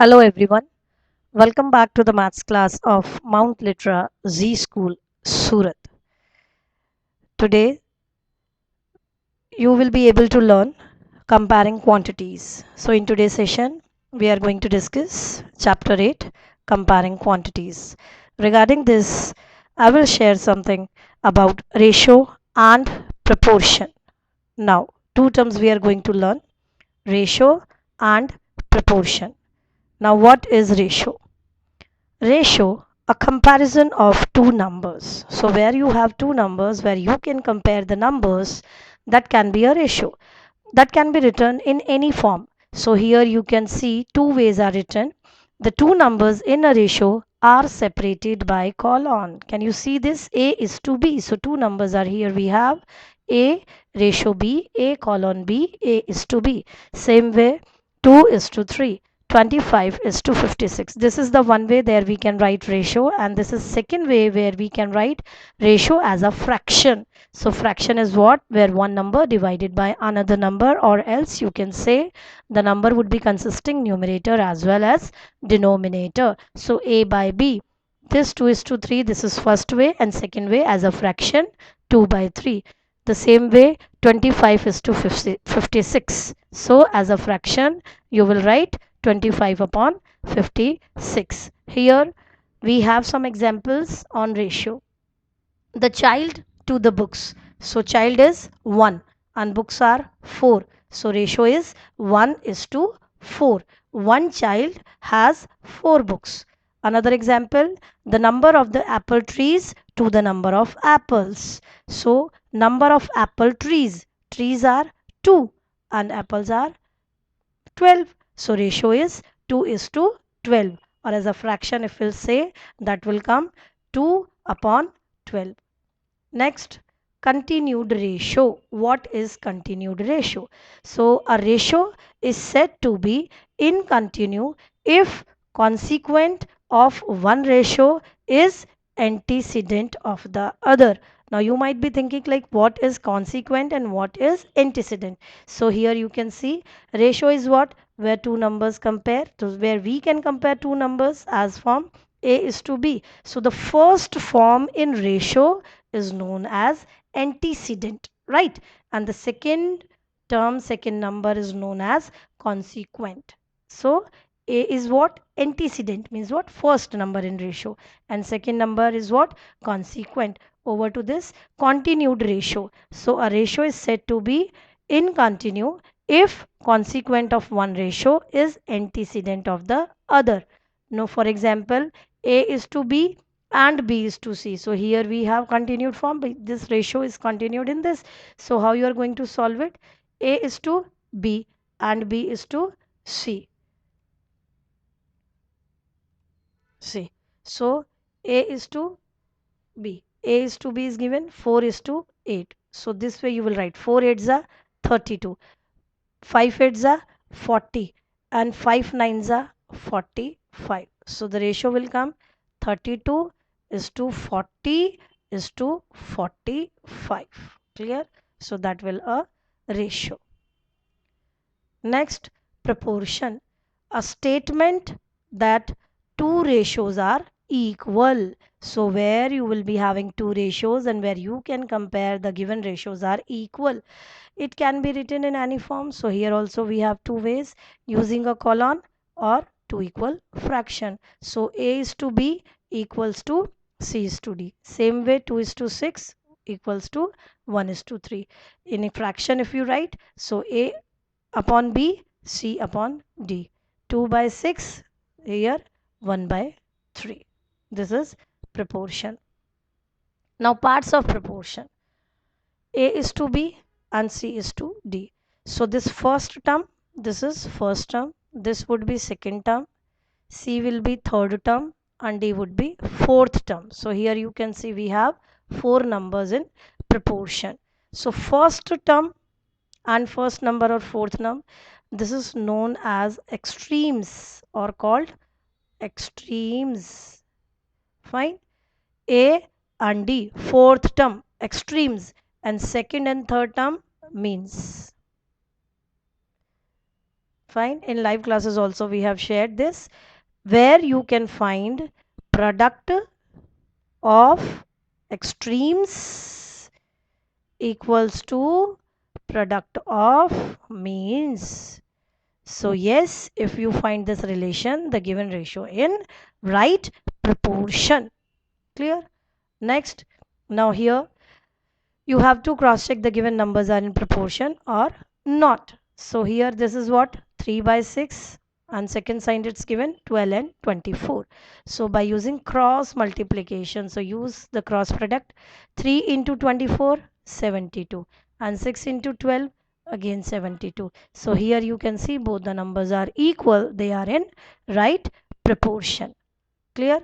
Hello everyone. Welcome back to the maths class of Mount Litra Z School, Surat. Today you will be able to learn comparing quantities. So in today's session we are going to discuss chapter 8, comparing quantities. Regarding this, I will share something about ratio and proportion. Now, two terms we are going to learn: ratio and proportion. Now, what is ratio? Ratio, a comparison of two numbers. So where you have two numbers where you can compare the numbers, that can be a ratio. That can be written in any form. So here you can see two ways are written. The two numbers in a ratio are separated by colon. Can you see this? A is to B. So two numbers are here. We have A ratio B, A colon B, A is to B. Same way, 2 is to 3. 25 is to 56. This is the one way there we can write ratio, and this is second way where we can write ratio as a fraction. So fraction is what? Where one number divided by another number, or else you can say the number would be consisting numerator as well as denominator. So A by B. This 2 is to 3. This is first way, and second way as a fraction 2 by 3. The same way 25 is to 56. So as a fraction you will write 25 upon 56. Here we have some examples on ratio. The child to the books. So child is 1 and books are 4. So ratio is 1 is to 4. One child has 4 books. Another example, the number of the apple trees to the number of apples. So number of apple trees. Trees are 2 and apples are 12. So ratio is 2 is to 12, or as a fraction if we'll say, that will come 2 upon 12. Next, continued ratio. What is continued ratio? So a ratio is said to be in continue if consequent of one ratio is antecedent of the other. Now you might be thinking like, what is consequent and what is antecedent? So here you can see ratio is what? Where two numbers compare, so where we can compare two numbers as form A is to B. So the first form in ratio is known as antecedent, right? And the second term, second number is known as consequent. So A is what? Antecedent means what? First number in ratio. And second number is what? Consequent. Over to this continued ratio. So a ratio is said to be in continue if consequent of one ratio is antecedent of the other. Now, for example, A is to B and B is to C. So here we have continued form, but this ratio is continued in this. So how you are going to solve it? A is to B and B is to C. C. So A is to B. A is to B is given 4 is to 8. So this way you will write 4 8s are 32. 5 8s are 40 and 5 9s are 45. So the ratio will come 32 is to 40 is to 45. Clear? So that will a ratio. Next, proportion. A statement that two ratios are equal. So where you will be having two ratios and where you can compare the given ratios are equal. It can be written in any form. So here also we have two ways, using a colon or two equal fraction. So A is to B equals to C is to D. Same way 2 is to 6 equals to 1 is to 3. In a fraction if you write, so A upon B, C upon D. 2 by 6, here 1 by 3. This is proportion. Now parts of proportion. A is to B and C is to D. So this first term, this is first term, this would be second term, C will be third term and D would be fourth term. So here you can see we have four numbers in proportion. So first term and first number or fourth number, this is known as extremes or called extremes. Fine. A and D, fourth term, extremes, and second and third term, means. Fine. In live classes also we have shared this, where you can find product of extremes equals to product of means. So yes, if you find this relation, the given ratio in right proportion. Clear? Next, now here you have to cross check the given numbers are in proportion or not. So here this is what, 3 by 6, and second sign it's given 12 and 24. So by using cross multiplication, so use the cross product, 3 into 24 72 and 6 into 12 again 72. So here you can see both the numbers are equal, they are in right proportion. Clear?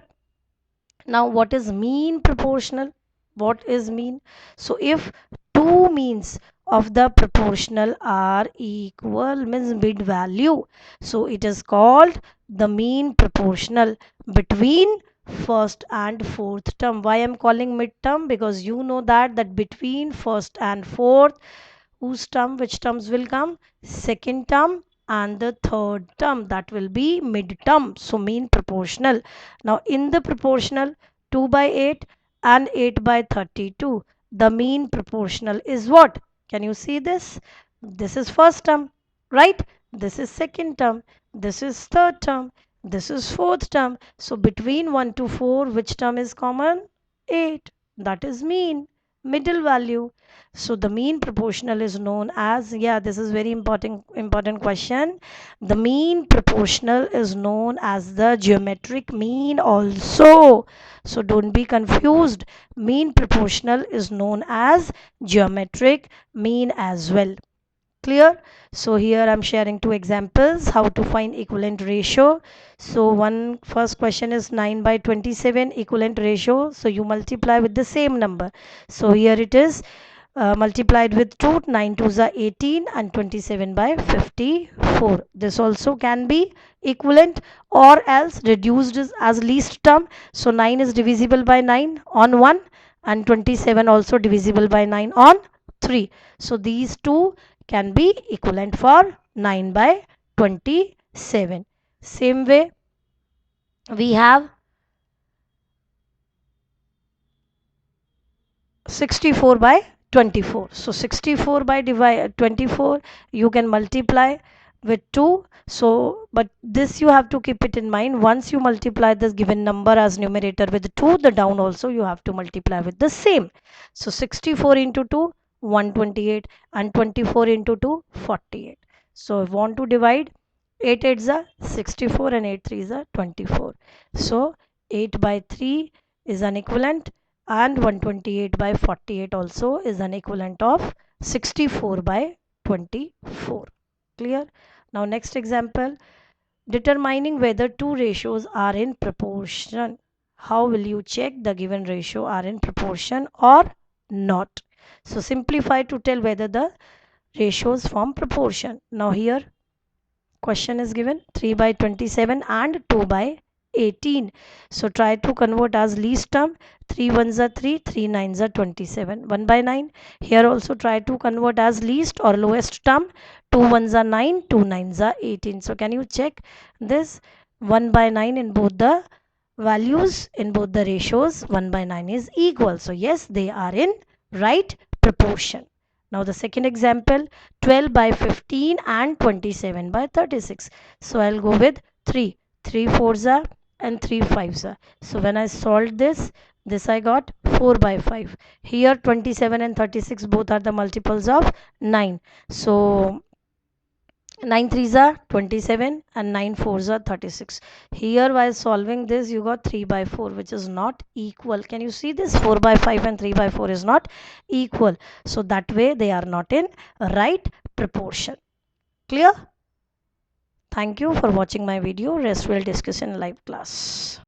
Now what is mean proportional? What is mean? So if two means of the proportional are equal, means mid value, so it is called the mean proportional between first and fourth term. Why I'm calling mid term? Because you know that between first and fourth, whose term, which terms will come? Second term and the third term, that will be mid term. So mean proportional. Now in the proportional 2 by 8 and 8 by 32, the mean proportional is what? Can you see this? This is first term, right? This is second term, this is third term, this is fourth term. So between 1 to 4, which term is common? 8. That is mean, middle value. So the mean proportional is known as, yeah, this is very important question. The mean proportional is known as the geometric mean also. So don't be confused. Mean proportional is known as geometric mean as well. Clear? So here I'm sharing two examples how to find equivalent ratio. So one first question is 9 by 27 equivalent ratio. So you multiply with the same number. So here it is multiplied with 2, 9 2s are 18 and 27 by 54. This also can be equivalent or else reduced as least term. So 9 is divisible by 9 on 1 and 27 also divisible by 9 on 3. So these two can be equivalent for 9 by 27. Same way we have 64 by 24. So 64 by 24 you can multiply with 2. So but this you have to keep it in mind, once you multiply this given number as numerator with 2, the down also you have to multiply with the same. So 64 into 2 128 and 24 into 2 48. So if want to divide, 8 8s are 64 and 8 3s are 24. So 8 by 3 is an equivalent and 128 by 48 also is an equivalent of 64 by 24. Clear? Now next example, determining whether two ratios are in proportion. How will you check the given ratio are in proportion or not? So simplify to tell whether the ratios form proportion. Now here question is given 3 by 27 and 2 by 18. So try to convert as least term. 3 ones are 3, 3 nines are 27. 1 by 9. Here also try to convert as least or lowest term. 2 ones are 9, 2 nines are 18. So can you check this? 1 by 9 in both the values, in both the ratios, 1 by 9 is equal. So yes, they are in right proportion. Now the second example, 12 by 15 and 27 by 36. So I'll go with 3. 3 fours are and 3 fives are. So when I solved this I got 4 by 5. Here 27 and 36 both are the multiples of 9. So 9 threes are 27 and 9 fours are 36. Here while solving this you got 3 by 4, which is not equal. Can you see this? 4 by 5 and 3 by 4 is not equal. So that way they are not in right proportion. Clear? Thank you for watching my video. Rest we'll discuss in live class.